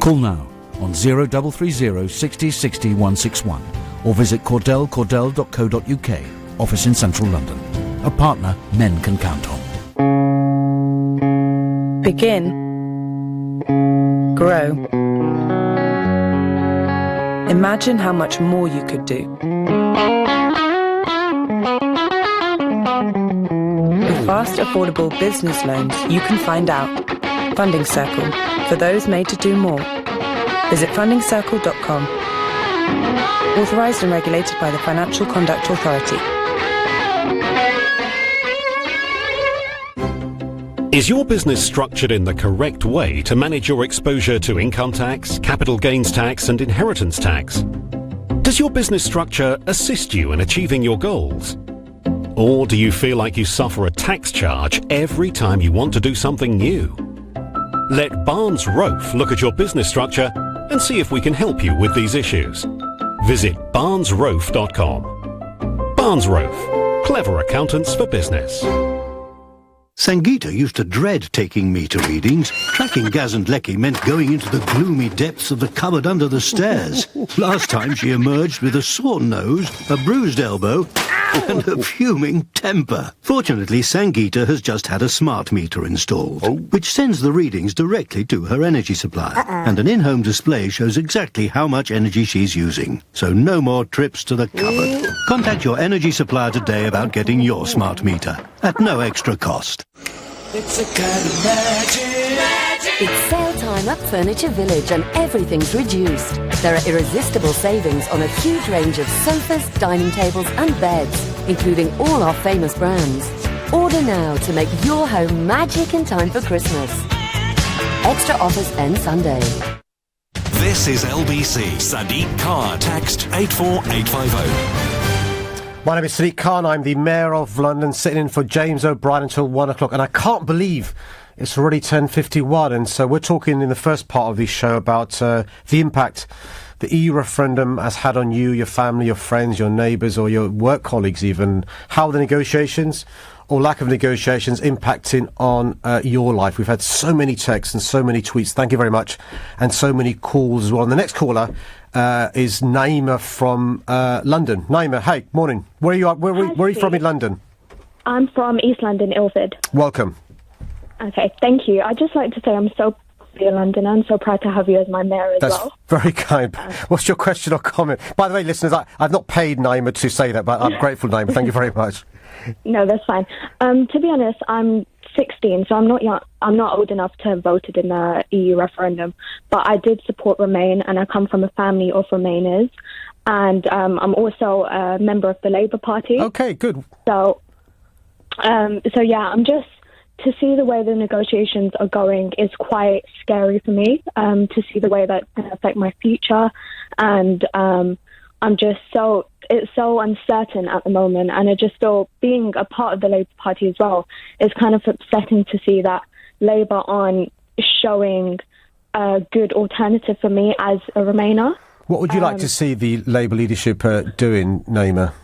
Call now on 0330 60 60 161 or visit cordell.co.uk, office in central London. A partner men can count on. Begin. Grow. Imagine how much more you could do. With fast, affordable business loans, you can find out. Funding Circle, for those made to do more. Visit fundingcircle.com. Authorised and regulated by the Financial Conduct Authority. Is your business structured in the correct way to manage your exposure to income tax, capital gains tax and inheritance tax? Does your business structure assist you in achieving your goals? Or do you feel like you suffer a tax charge every time you want to do something new? Let Barnes Rofe look at your business structure and see if we can help you with these issues. Visit barnesrofe.com. Barnes Rofe, clever accountants for business. Sangeeta used to dread taking meter readings. Tracking Gaz and Lecky meant going into the gloomy depths of the cupboard under the stairs. Last time she emerged with a sore nose, a bruised elbow, and a fuming temper. Fortunately, Sangeeta has just had a smart meter installed, which sends the readings directly to her energy supply. And an in-home display shows exactly how much energy she's using. So no more trips to the cupboard. Contact your energy supplier today about getting your smart meter at no extra cost. It's a kind of magic. It's sale time at Furniture Village and everything's reduced. There are irresistible savings on a huge range of sofas, dining tables and beds, including all our famous brands. Order now to make your home magic in time for Christmas. Extra offers end Sunday. This is LBC. Sadiq Khan. Text 84850. My name is Sadiq Khan. I'm the Mayor of London, sitting in for James O'Brien until 1 o'clock. And I can't believe it's already 10:51. And so we're talking in the first part of this show about the impact the EU referendum has had on you, your family, your friends, your neighbours, or your work colleagues even. How the negotiations or lack of negotiations impacting on your life. We've had so many texts and so many tweets. Thank you very much. And so many calls as well. And the next caller is Naima from London. Naima, hey, morning. Where are you? Where are you from in London? I'm from East London, Ilford. Welcome. Okay, thank you. I'd just like to say I'm so proud of you, London. I'm so proud to have you as my mayor as well. That's very kind. What's your question or comment? By the way, listeners, I've not paid Naima to say that, but I'm grateful, Naima. Thank you very much. No, that's fine. To be honest, I'm 16, so I'm not young. I'm not old enough to have voted in the EU referendum, but I did support Remain, and I come from a family of Remainers, and I'm also a member of the Labour Party. Okay, good. So yeah, I'm just to see the way the negotiations are going is quite scary for me. To see the way that can affect my future, and I'm just it's so uncertain at the moment, and I just feel being a part of the Labour Party as well is kind of upsetting to see that Labour aren't showing a good alternative for me as a Remainer. What would you like to see the Labour leadership doing, Naima?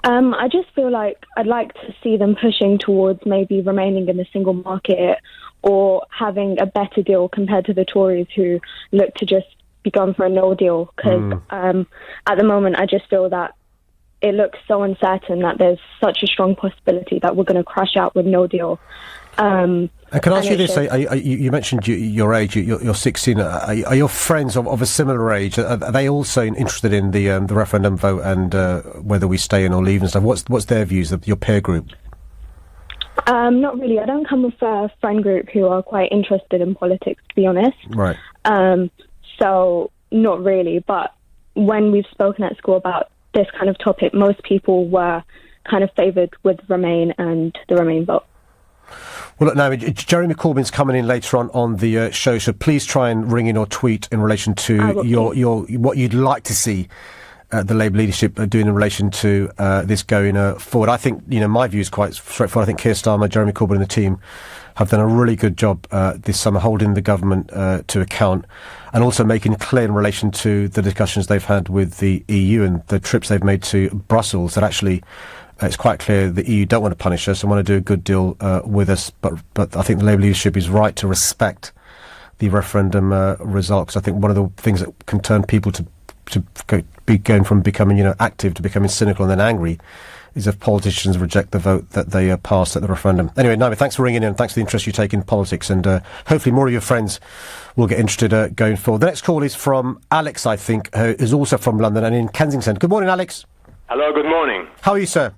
I just feel like I'd like to see them pushing towards maybe remaining in the single market or having a better deal compared to the Tories who look to just be gone for a no deal, because at the moment I just feel that it looks so uncertain that there's such a strong possibility that we're going to crash out with no deal. And can I ask you this? You mentioned your age. You're 16. Are your friends of a similar age? Are they also interested in the referendum vote and whether we stay in or leave and stuff? What's their views of your peer group? Not really. I don't come with a friend group who are quite interested in politics, to be honest. Right. So not really. But when we've spoken at school about this kind of topic, most people were kind of favoured with Remain and the Remain vote. Well, look, now, Jeremy Corbyn's coming in later on the show, so please try and ring in or tweet in relation to your what you'd like to see the Labour leadership doing in relation to this going forward. I think, my view is quite straightforward. I think Keir Starmer, Jeremy Corbyn and the team have done a really good job this summer holding the government to account and also making clear in relation to the discussions they've had with the EU and the trips they've made to Brussels that actually it's quite clear the EU don't want to punish us and want to do a good deal with us. But I think the Labour leadership is right to respect the referendum result, because I think one of the things that can turn people to be going from becoming active to becoming cynical and then angry is if politicians reject the vote that they passed at the referendum. Anyway, Naomi, thanks for ringing in and thanks for the interest you take in politics, and hopefully more of your friends will get interested going forward. The next call is from Alex, I think, who is also from London and in Kensington. Good morning, Alex. Hello, good morning. How are you, sir?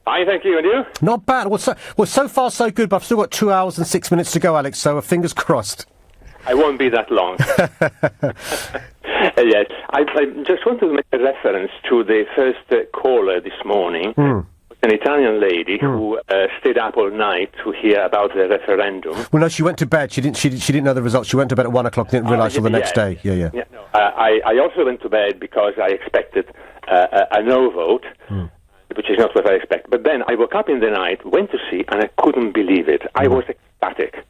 Fine, thank you, and you? Not bad. Well, so far so good, but I've still got 2 hours and 6 minutes to go, Alex, so fingers crossed. I won't be that long. Yes, I just want to make a reference to the first caller this morning. An Italian lady who stayed up all night to hear about the referendum. Well, no, she went to bed. She didn't know the results. She went to bed at 1 o'clock. Didn't realise till the next day. Yeah. No, I also went to bed because I expected a no vote. Which is not what I expect. But then I woke up in the night, went to see, and I couldn't believe it. I was ecstatic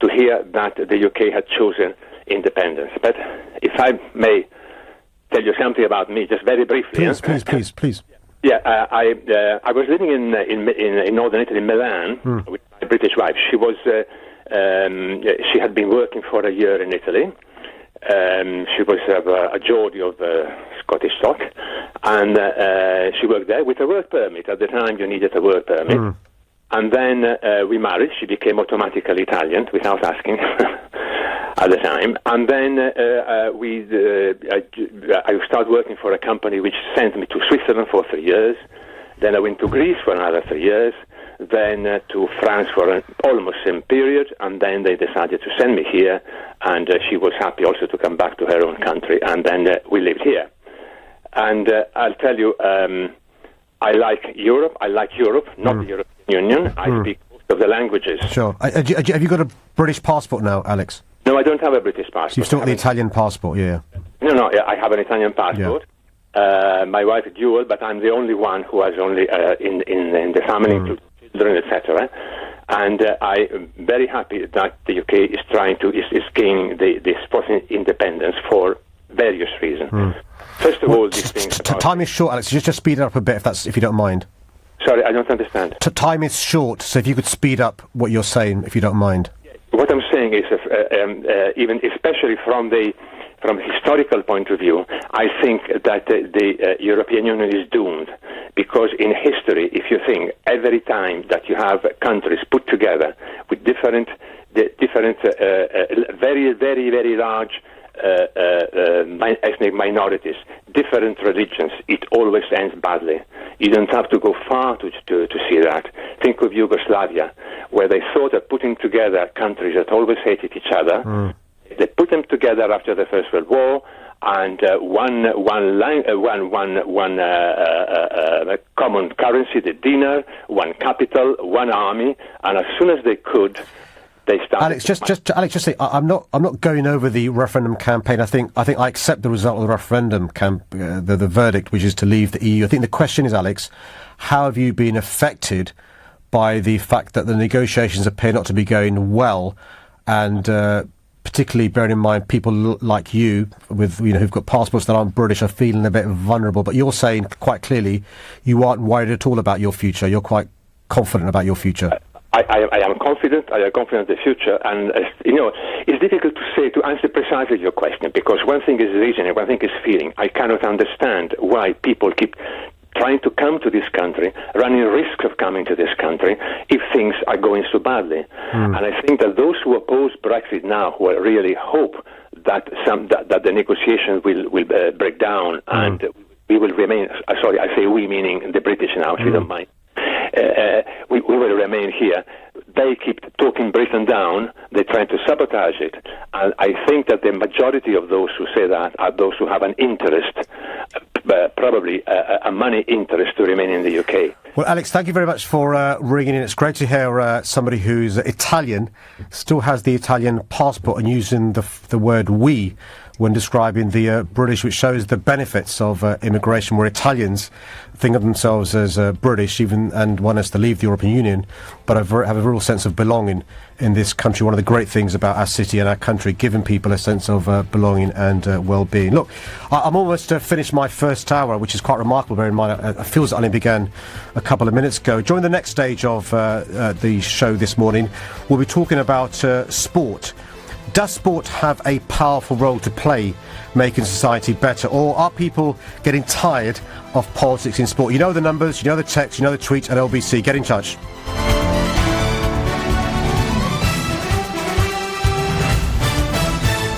to hear that the UK had chosen independence. But if I may tell you something about me, just very briefly. Please. Yeah, I was living in northern Italy, Milan, with my British wife. She was she had been working for a year in Italy. She was a Geordie of Scottish stock, and she worked there with a work permit. At the time, you needed a work permit. And then we married. She became automatically Italian without asking at the time. And then I started working for a company which sent me to Switzerland for 3 years. Then I went to Greece for another 3 years. Then to France for an almost same period, and then they decided to send me here, and she was happy also to come back to her own country, and then we lived here. And I'll tell you, I like Europe, not the European Union. I speak most of the languages. Sure. Have you got a British passport now, Alex? No, I don't have a British passport. So you've still got the Italian passport, yeah? No, I have an Italian passport. Yeah. My wife is dual, but I'm the only one who has only in the family, children, etc. And I'm very happy that the UK is trying to is gaining this independence for various reasons. First of all, these things. Time is short, Alex. Just speed it up a bit, if you don't mind. Sorry, I don't understand. Time is short, so if you could speed up what you're saying, if you don't mind. What I'm saying is, even especially from a historical point of view, I think that the European Union is doomed, because in history, if you think, every time that you have countries put together with different very, very, very large ethnic minorities, different religions, it always ends badly. You don't have to go far to see that. Think of Yugoslavia, where they thought of putting together countries that always hated each other. They put them together after the First World War, and one common currency, the dinar, one capital, one army, and as soon as they could, they started. Alex, just say I'm not going over the referendum campaign. I think I accept the result of the referendum the verdict, which is to leave the EU. I think the question is, Alex, how have you been affected by the fact that the negotiations appear not to be going well, and particularly bearing in mind people like you, with who've got passports that aren't British, are feeling a bit vulnerable. But you're saying quite clearly you aren't worried at all about your future. You're quite confident about your future. I am confident. I am confident in the future, and it's difficult to say, to answer precisely your question, because one thing is reasoning, one thing is feeling. I cannot understand why people keep trying to come to this country, running risks of coming to this country if things are going so badly. And I think that those who oppose Brexit now, who really hope that that the negotiations will break down and we will remain. Sorry, I say we, meaning the British now, if you don't mind. We will remain here. They keep talking Britain down. They're trying to sabotage it. And I think that the majority of those who say that are those who have an interest, probably a money interest, to remain in the UK. Well, Alex, thank you very much for ringing in. It's great to hear somebody who's Italian, still has the Italian passport and using the word we when describing the British, which shows the benefits of immigration, where Italians think of themselves as British even and want us to leave the European Union, but have a real sense of belonging in this country. One of the great things about our city and our country, giving people a sense of belonging and well-being. Look, I'm almost finished my first hour, which is quite remarkable. Bear in mind, it feels it only began a couple of minutes ago. During the next stage of the show this morning, we'll be talking about sport. Does sport have a powerful role to play making society better, or are people getting tired of politics in sport? You know the numbers, you know the text, you know the tweets at LBC. Get in touch.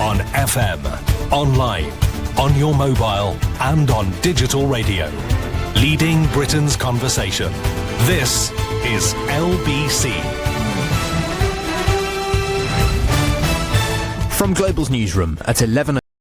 On FM, online, on your mobile and on digital radio. Leading Britain's conversation. This is LBC. From Global's newsroom at 11